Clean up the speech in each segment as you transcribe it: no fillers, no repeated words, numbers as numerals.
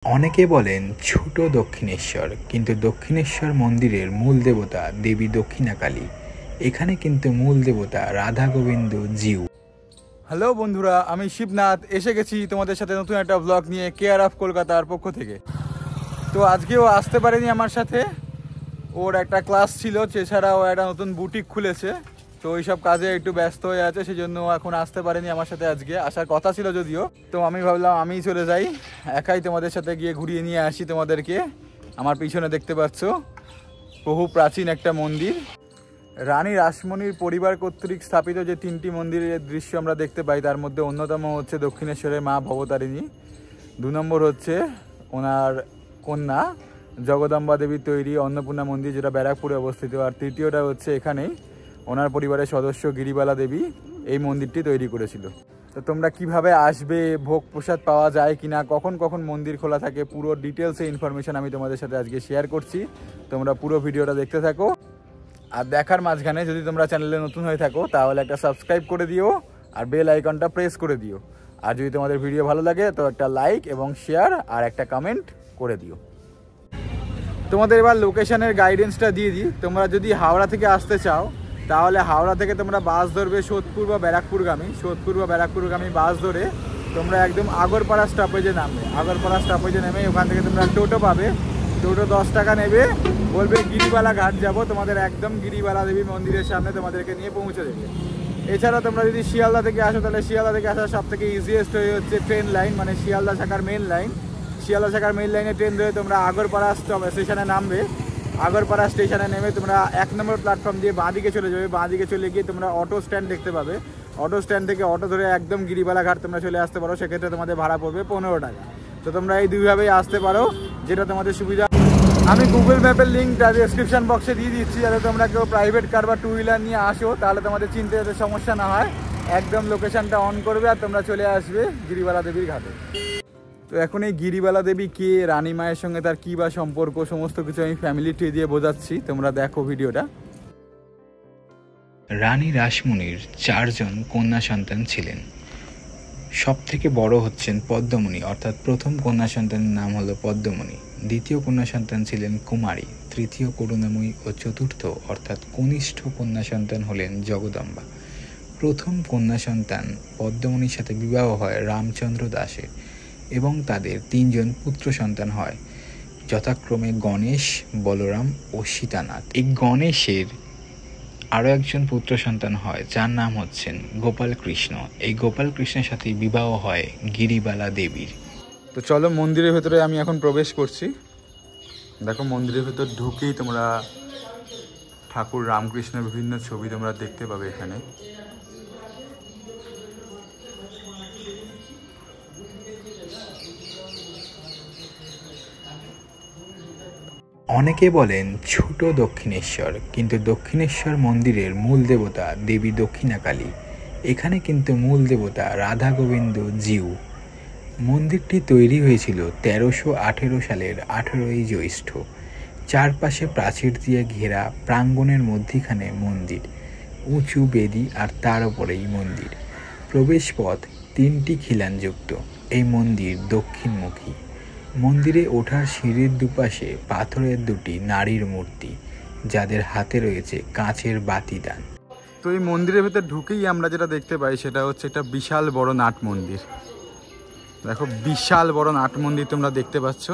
অনেকে বলেন ছোট দক্ষিণেশ্বর, কিন্তু দক্ষিণেশ্বর মন্দিরের মূল দেবতা দেবী দক্ষিণাকালী। এখানে কিন্তু মূল দেবতা রাধা গোবিন্দ জিউ। হ্যালো বন্ধুরা, আমি শিবনাথ এসে গেছি তোমাদের সাথে নতুন একটা ব্লগ নিয়ে কেয়ার অফ কলকাতার পক্ষ থেকে। তো আজকেও আসতে পারেনি আমার সাথে, ওর একটা ক্লাস ছিল, এছাড়া ও একটা নতুন বুটিক খুলেছে, তো ওইসব কাজে একটু ব্যস্ত হয়ে আছে, সেই জন্য এখন আসতে পারেনি আমার সাথে। আজকে আসার কথা ছিল যদিও, তো আমি ভাবলাম আমি চলে যাই, একাই তোমাদের সাথে গিয়ে ঘুরিয়ে নিয়ে আসি তোমাদেরকে। আমার পিছনে দেখতে পাচ্ছ বহু প্রাচীন একটা মন্দির, রানী রাসমণির পরিবার কর্তৃক স্থাপিত যে তিনটি মন্দিরের দৃশ্য আমরা দেখতে পাই, তার মধ্যে অন্যতম হচ্ছে দক্ষিণেশ্বরের মা ভবতারিণী, 2 নম্বর হচ্ছে ওনার কন্যা জগদম্বা দেবীর তৈরি অন্নপূর্ণা মন্দির, যেটা ব্যারাকপুরে অবস্থিত, আর তৃতীয়টা হচ্ছে এখানেই ওনার পরিবারের সদস্য গিরিবালা দেবী এই মন্দিরটি তৈরি করেছিল। তো তোমরা কিভাবে আসবে, ভোগ প্রসাদ পাওয়া যায় কিনা, কখন কখন মন্দির খোলা থাকে, পুরো ডিটেলসে ইনফরমেশন আমি তোমাদের সাথে আজকে শেয়ার করছি। তোমরা পুরো ভিডিওটা দেখতে থাকো, আর দেখার মাঝখানে যদি তোমরা চ্যানেলে নতুন হয়ে থাকো তাহলে একটা সাবস্ক্রাইব করে দিও আর বেল আইকনটা প্রেস করে দিও। আর যদি তোমাদের ভিডিও ভালো লাগে তো একটা লাইক এবং শেয়ার আর একটা কমেন্ট করে দিও। তোমাদের এবার লোকেশনের গাইডেন্সটা দিয়ে দিই। তোমরা যদি হাওড়া থেকে আসতে চাও তাহলে হাওড়া থেকে তোমরা বাস ধরবে সোদপুর বা ব্যারাকপুরগামী বাস ধরে তোমরা একদম আগরপাড়া স্টপেজে নামবে। আগরপাড়া স্টপেজে নেমে ওখান থেকে তোমরা টোটো পাবে, টোটো 10 টাকা নেবে, বলবে গিরিবালা ঘাট যাব, তোমাদের একদম গিরিবালা দেবী মন্দিরের সামনে তোমাদেরকে নিয়ে পৌঁছে দেবে। এছাড়া তোমরা যদি শিয়ালদা থেকে আসো তাহলে শিয়ালদা থেকে আসার সব থেকে ইজিয়েস্ট হয়ে হচ্ছে ট্রেন লাইন, মানে শিয়ালদা শাখার মেন লাইন। শিয়ালদা শাখার মেন লাইনে ট্রেন ধরে তোমরা আগরপাড়া স্টেশনে নামবে। আগরপাড়া স্টেশনে নেমে তোমরা 1 নম্বর প্ল্যাটফর্ম দিয়ে বাঁদিকে চলে যাবে। বাঁদিকে চলে গিয়ে তোমরা অটো স্ট্যান্ড দেখতে পাবে। অটো স্ট্যান্ড থেকে অটো ধরে একদম গিরিবালা ঘাট তোমরা চলে আসতে পারো। সেক্ষেত্রে তোমাদের ভাড়া পড়বে 15 টাকা। তো তোমরা এই দুইভাবেই আসতে পারো, যেটা তোমাদের সুবিধা। আমি গুগল ম্যাপের লিঙ্কটা ডেসক্রিপশন বক্সে দিয়ে দিচ্ছি, যাতে তোমরা কেউ প্রাইভেট কার বা 2 হুইলার নিয়ে আসো তাহলে তোমাদের চিনতে যাতে সমস্যা না হয়। একদম লোকেশনটা অন করবে আর তোমরা চলে আসবে গিরিবালা দেবীর ঘাটে। তো এখন এই গিরিবালা দেবী কে, রানী মায়ের সঙ্গে তার কী বা সম্পর্ক, সমস্ত কিছু আমি ফ্যামিলি ট্রি দিয়ে বোঝাচ্ছি, তোমরা দেখো ভিডিওটা। রানী রাসমণির 4 জন কন্যা সন্তান ছিলেন। সব থেকে বড় হচ্ছেন পদ্মমণি, অর্থাৎ প্রথম কন্যা সন্তানের নাম হলো পদ্মমণি। দ্বিতীয় কন্যা সন্তান ছিলেন কুমারী, তৃতীয় করুণাময়ী ও চতুর্থ অর্থাৎ কনিষ্ঠ কন্যা সন্তান হলেন জগদম্বা। প্রথম কন্যা সন্তান পদ্মমণির সাথে বিবাহ হয় রামচন্দ্র দাসের এবং তাদের 3 জন পুত্র সন্তান হয়, যথাক্রমে গণেশ, বলরাম ও সীতানাথ। এই গণেশের আরও একজন পুত্র সন্তান হয় যার নাম হচ্ছেন গোপাল কৃষ্ণ। এই গোপাল কৃষ্ণের সাথে বিবাহ হয় গিরিবালা দেবীর। তো চলো মন্দিরের ভেতরে আমি এখন প্রবেশ করছি। দেখো মন্দিরের ভেতর ঢুকেই তোমরা ঠাকুর রামকৃষ্ণের বিভিন্ন ছবি তোমরা দেখতে পাবে এখানে। অনেকে বলেন ছোট দক্ষিণেশ্বর, কিন্তু দক্ষিণেশ্বর মন্দিরের মূল দেবতা দেবী দক্ষিণাকালী। এখানে কিন্তু মূল দেবতা রাধা গোবিন্দ জিউ। মন্দিরটি তৈরি হয়েছিল 1318 সালের 18ই জ্যৈষ্ঠ। চারপাশে প্রাচীর দিয়ে ঘেরা, প্রাঙ্গণের মধ্যিখানে মন্দির, উঁচু বেদি আর তার উপরেই মন্দির। প্রবেশপথ 3টি খিলানযুক্ত। এই মন্দির দক্ষিণমুখী। মন্দিরে ওঠার সিঁড়ির দুপাশে পাথরের 2টি নারীর মূর্তি, যাদের হাতে রয়েছে কাঁচের বাতিদান। তো এই মন্দিরের ভেতর ঢুকেই আমরা যেটা দেখতে পাই সেটা হচ্ছে একটা বিশাল বড় নাট মন্দির। দেখো বিশাল বড় নাট মন্দির তোমরা দেখতে পাচ্ছ।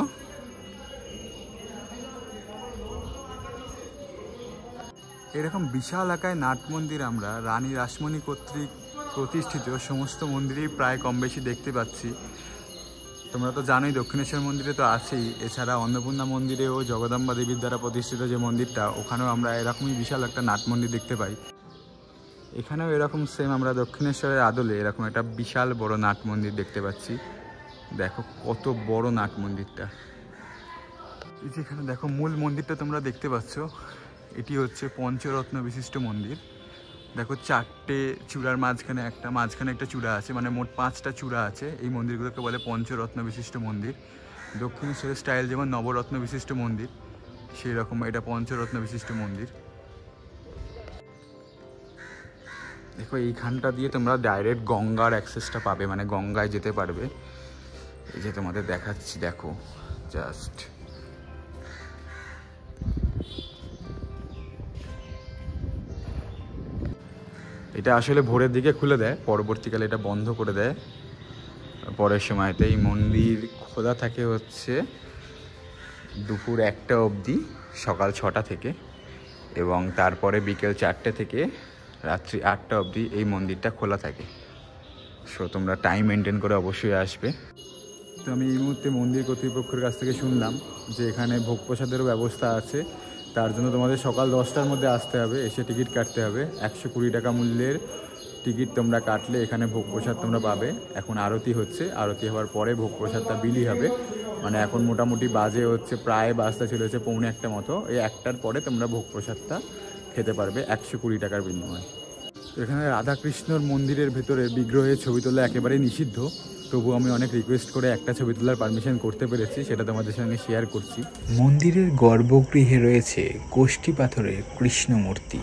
এরকম বিশাল আকায় নাট মন্দির আমরা রানী রাসমণি কর্তৃক প্রতিষ্ঠিত সমস্ত মন্দিরেই প্রায় কম বেশি দেখতে পাচ্ছি। তোমরা তো জানোই দক্ষিণেশ্বর মন্দিরে তো আছেই, এছাড়া অন্নপূর্ণা মন্দিরেও জগদম্বা দেবীর দ্বারা প্রতিষ্ঠিত যে মন্দিরটা, ওখানেও আমরা এরকমই বিশাল একটা নাট মন্দির দেখতে পাই। এখানেও এরকম সেম আমরা দক্ষিণেশ্বরের আদলে এরকম একটা বিশাল বড় নাট মন্দির দেখতে পাচ্ছি। দেখো কত বড় নাট মন্দিরটা। যেখানে দেখো মূল মন্দিরটা তোমরা দেখতে পাচ্ছ, এটি হচ্ছে পঞ্চরত্ন বিশিষ্ট মন্দির। দেখো 4টে চূড়ার মাঝখানে একটা চূড়া আছে, মানে মোট 5টা চূড়া আছে। এই মন্দিরগুলোকে বলে পঞ্চরত্ন বিশিষ্ট মন্দির। দক্ষিণেশ্বরের স্টাইল যেমন নবরত্ন বিশিষ্ট মন্দির, সেই রকম এটা পঞ্চরত্ন বিশিষ্ট মন্দির। দেখো এইখানটা দিয়ে তোমরা ডাইরেক্ট গঙ্গার অ্যাক্সেসটা পাবে, মানে গঙ্গায় যেতে পারবে। এই যে তোমাদের দেখাচ্ছি, দেখো জাস্ট এটা আসলে ভোরের দিকে খুলে দেয়, পরবর্তীকালে এটা বন্ধ করে দেয় পরের সময়তে। এই মন্দির খোলা থাকে হচ্ছে দুপুর 1টা অবধি, সকাল 6টা থেকে, এবং তারপরে বিকেল 4টে থেকে রাত্রি 8টা অবধি এই মন্দিরটা খোলা থাকে। সো তোমরা টাইম মেনটেন করে অবশ্যই আসবে। তো আমি এই মুহূর্তে মন্দির কর্তৃপক্ষের কাছ থেকে শুনলাম যে এখানে ভোগ প্রসাদেরও ব্যবস্থা আছে। তার জন্য তোমাদের সকাল 10টার মধ্যে আসতে হবে, এসে টিকিট কাটতে হবে। 120 টাকা মূল্যের টিকিট তোমরা কাটলে এখানে ভোগ প্রসাদ তোমরা পাবে। এখন আরতি হচ্ছে, আরতি হওয়ার পরে ভোগ প্রসাদটা বিলি হবে। মানে এখন মোটামুটি বাজে হচ্ছে, প্রায় বাজতে চলেছে 1:45 মতো। এই 1টার পরে তোমরা ভোগ প্রসাদটা খেতে পারবে 120 টাকার বিনিময়ে। এখানে রাধাকৃষ্ণর মন্দিরের ভেতরে বিগ্রহের ছবি তোলা একেবারেই নিষিদ্ধ, তবু আমি অনেক রিকোয়েস্ট করে একটা ছবি তোলার পারমিশন করতে পেরেছি, সেটা তোমাদের সঙ্গে শেয়ার করছি। মন্দিরের গর্ভগৃহে রয়েছে কোষ্ঠী পাথরের কৃষ্ণ মূর্তি,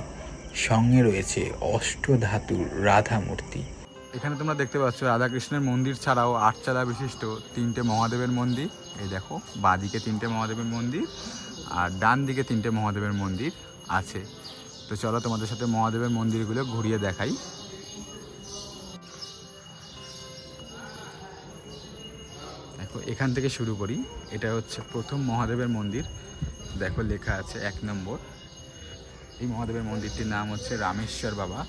সঙ্গে রয়েছে অষ্টধাতুর রাধা মূর্তি। এখানে তোমরা দেখতে পাচ্ছ রাধাকৃষ্ণের মন্দির ছাড়াও 8 চালা বিশিষ্ট 3টে মহাদেবের মন্দির। এই দেখো, বাঁদিকে 3টে মহাদেবের মন্দির আর ডান দিকে 3টে মহাদেবের মন্দির আছে। তো চলো তোমাদের সাথে মহাদেবের মন্দিরগুলো ঘুরিয়ে দেখাই। দেখো, এখান থেকে শুরু করি। এটা হচ্ছে প্রথম মহাদেবের মন্দির, দেখো লেখা আছে 1 নম্বর। এই মহাদেবের মন্দিরটির নাম হচ্ছে রামেশ্বর বাবা।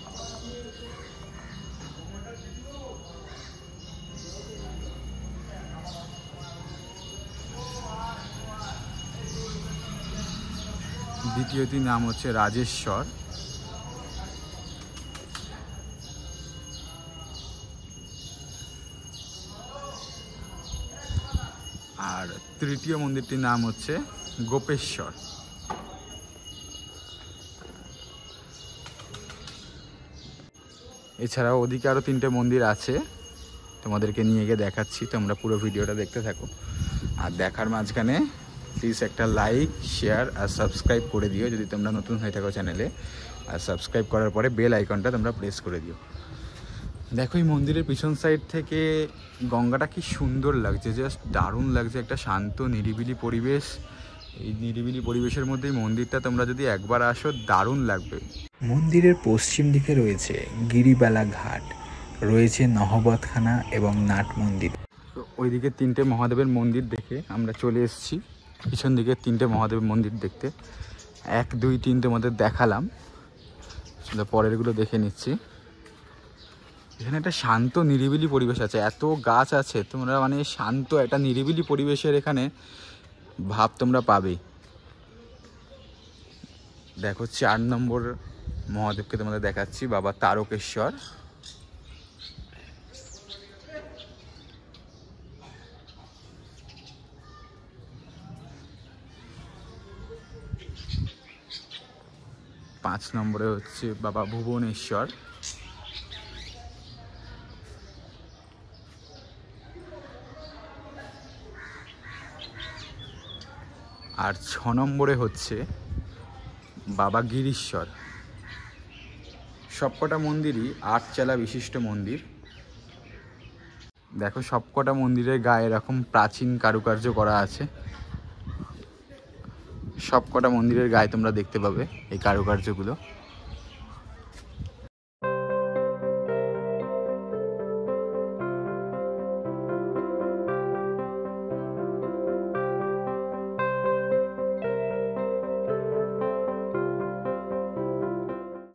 দ্বিতীয়টির নাম হচ্ছে রাজেশ্বর। আর তৃতীয় মন্দিরটির নাম হচ্ছে গোপেশ্বর। এছাড়াও ওদিকে আরও 3টে মন্দির আছে, তোমাদেরকে নিয়ে গিয়ে দেখাচ্ছি। তোমরা পুরো ভিডিওটা দেখতে থাকো, আর দেখার মাঝখানে প্লিজ একটা লাইক, শেয়ার আর সাবস্ক্রাইব করে দিও যদি তোমরা নতুন হয়ে থাকো চ্যানেলে। আর সাবস্ক্রাইব করার পরে বেল আইকনটা তোমরা প্রেস করে দিও। দেখো, এই মন্দিরের পিছন সাইড থেকে গঙ্গাটা কি সুন্দর লাগছে, জাস্ট দারুণ লাগছে। একটা শান্ত নিরিবিলি পরিবেশ। এই নিরিবিলি পরিবেশের মধ্যে এই মন্দিরটা তোমরা যদি একবার আসো, দারুণ লাগবে। মন্দিরের পশ্চিম দিকে রয়েছে গিরিবালা ঘাট, রয়েছে নহবতখানা এবং নাট মন্দির। তো ওইদিকে 3টে মহাদেবের মন্দির দেখে আমরা চলে এসেছি পিছন দিকে 3টে মহাদেবের মন্দির দেখতে। 1, 2, 3 তোমাদের দেখালাম, পরেরগুলো দেখে নিচ্ছি। এখানে একটা শান্ত নিরিবিলি পরিবেশ আছে, এত গাছ আছে, তোমরা মানে শান্ত একটা নিরিবিলি পরিবেশের এখানে ভাব তোমরা পাবে। দেখো, 4 নম্বর মহাদেবকে তোমাদের দেখাচ্ছি, বাবা তারকেশ্বর। পাঁচ নম্বরে হচ্ছে বাবা ভুবনেশ্বর। আর 6 নম্বরে হচ্ছে বাবা গিরিশ্বর। সবকটা মন্দিরই 8 চালা বিশিষ্ট মন্দির। দেখো, সবকটা মন্দিরের গায়ে এরকম প্রাচীন কারুকার্য করা আছে। সবকটা মন্দিরের গায়ে তোমরা দেখতে পাবে এই কারুকার্যগুলো।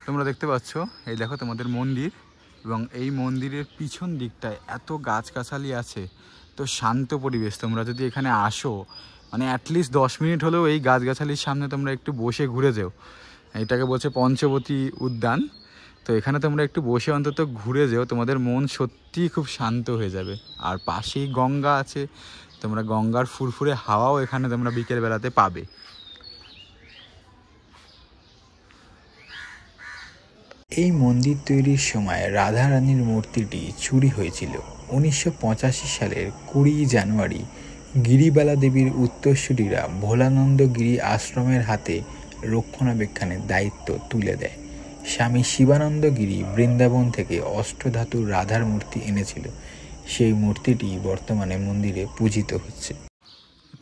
তোমরা দেখতে পাচ্ছ, এই দেখো তোমাদের মন্দির, এবং এই মন্দিরের পিছন দিকটায় এত গাছগাছালি আছে, তো শান্ত পরিবেশ। তোমরা যদি এখানে আসো, মানে অ্যাটলিস্ট 10 মিনিট হলেও এই গাছগাছালির সামনে তোমরা একটু বসে ঘুরে যাও। এটাকে বলছে পঞ্চবতী উদ্যান। তো এখানে তোমরা একটু বসে অন্তত ঘুরে যাও, তোমাদের মন সত্যিই খুব শান্ত হয়ে যাবে। আর পাশেই গঙ্গা আছে, তোমরা গঙ্গার ফুরফুরে হাওয়াও এখানে তোমরা বিকেল বেলাতে পাবে। এই মন্দির তৈরির সময় রাধারানীর মূর্তিটি চুরি হয়েছিল। 1985 সালের 20 জানুয়ারি গিরিবালা দেবীর উত্তরসূরিরা ভোলানন্দ গিরি আশ্রমের হাতে রক্ষণাবেক্ষণের দায়িত্ব তুলে দেয়। স্বামী শিবানন্দ গিরি বৃন্দাবন থেকে অষ্টধাতুর রাধার মূর্তি এনেছিল। সেই মূর্তিটি বর্তমানে মন্দিরে পূজিত হচ্ছে।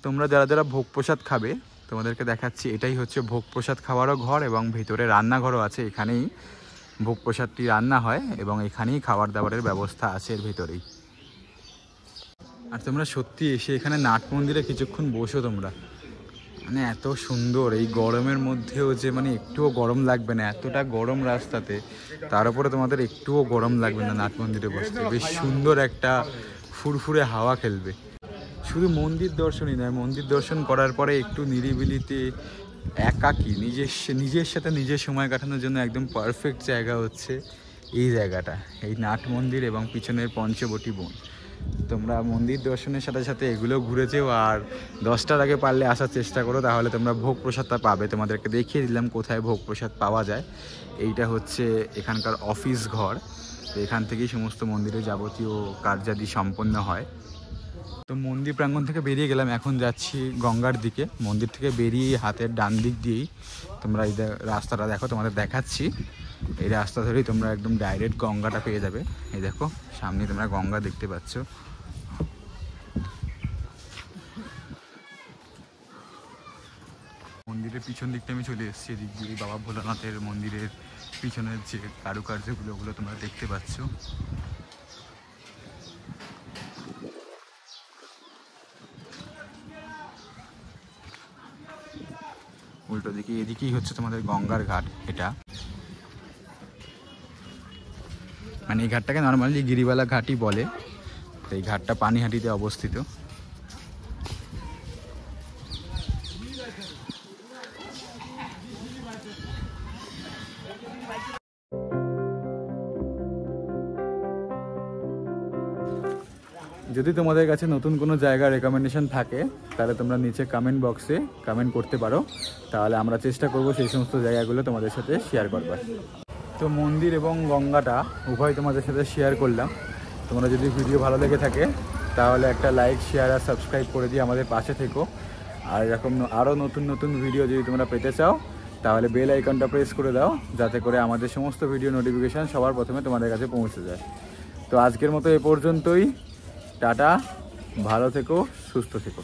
তোমরা যারা যারা ভোগ প্রসাদ খাবে তোমাদেরকে দেখাচ্ছি, এটাই হচ্ছে ভোগ প্রসাদ খাওয়ারও ঘর এবং ভিতরে রান্নাঘরও আছে। এখানেই ভোগ প্রসাদটি রান্না হয় এবং এখানেই খাবার দাবারের ব্যবস্থা আছে এর ভিতরেই। আর তোমরা সত্যি এসে এখানে নাট মন্দিরে কিছুক্ষণ বসো তোমরা, মানে এত সুন্দর এই গরমের মধ্যেও যে মানে একটুও গরম লাগবে না, এতটা গরম রাস্তাতে, তার উপরে তোমাদের একটুও গরম লাগবে না নাট মন্দিরে বসতে। বেশ সুন্দর একটা ফুরফুরে হাওয়া খেলবে। শুধু মন্দির দর্শনই নয়, মন্দির দর্শন করার পরে একটু নিরিবিলিতে একাকী নিজের সাথে নিজের সময় কাটানোর জন্য একদম পারফেক্ট জায়গা হচ্ছে এই জায়গাটা, এই নাট মন্দির এবং পিছনের পঞ্চবটী বন। তোমরা মন্দির দর্শনের সাথে সাথে এগুলো ঘুরে যেও, আর 10টার আগে পারলে আসার চেষ্টা করো, তাহলে তোমরা ভোগ প্রসাদটা পাবে। তোমাদেরকে দেখিয়ে দিলাম কোথায় ভোগ প্রসাদ পাওয়া যায়। এইটা হচ্ছে এখানকার অফিস ঘর, তো এখান থেকেই সমস্ত মন্দিরে যাবতীয় কার্যাদি সম্পন্ন হয়। তো মন্দির প্রাঙ্গণ থেকে বেরিয়ে গেলাম, এখন যাচ্ছি গঙ্গার দিকে। মন্দির থেকে বেরিয়ে হাতের ডান দিক দিয়েই তোমরা এই রাস্তাটা দেখো, তোমাদের দেখাচ্ছি। এই রাস্তা ধরেই তোমরা একদম ডাইরেক্ট গঙ্গাটা পেয়ে যাবে। এই দেখো সামনে তোমরা গঙ্গা দেখতে পাচ্ছ। মন্দিরের পিছন দিকটা আমি চলে এসেছি, এদিক দিয়ে বাবা ভোলানাথের মন্দিরের পিছনের যে কারুকার্যগুলো ওগুলো তোমরা দেখতে পাচ্ছ। উল্টো দিকে এদিকেই হচ্ছে তোমাদের গঙ্গার ঘাট। এটা মানে এই ঘাটটাকে নর্মালি গিরিবালা ঘাটই বলে। তো এই ঘাটটা পানিহাটিতে অবস্থিত। যদি তোমাদের কাছে নতুন কোনো জায়গার রেকমেন্ডেশন থাকে তাহলে তোমরা নিচে কমেন্ট বক্সে কমেন্ট করতে পারো, তাহলে আমরা চেষ্টা করব সেই সমস্ত জায়গাগুলো তোমাদের সাথে শেয়ার করবার। তো মন্দির এবং গঙ্গাটা উভয় তোমাদের সাথে শেয়ার করলাম। তোমরা যদি ভিডিও ভালো লেগে থাকে তাহলে একটা লাইক, শেয়ার আর সাবস্ক্রাইব করে দিয়ে আমাদের পাশে থেকো। আর এরকম আরও নতুন নতুন ভিডিও যদি তোমরা পেতে চাও তাহলে বেল আইকনটা প্রেস করে দাও, যাতে করে আমাদের সমস্ত ভিডিও নোটিফিকেশান সবার প্রথমে তোমাদের কাছে পৌঁছে যায়। তো আজকের মতো এ পর্যন্তই। টাটা, ভালো থেকো, সুস্থ থেকো।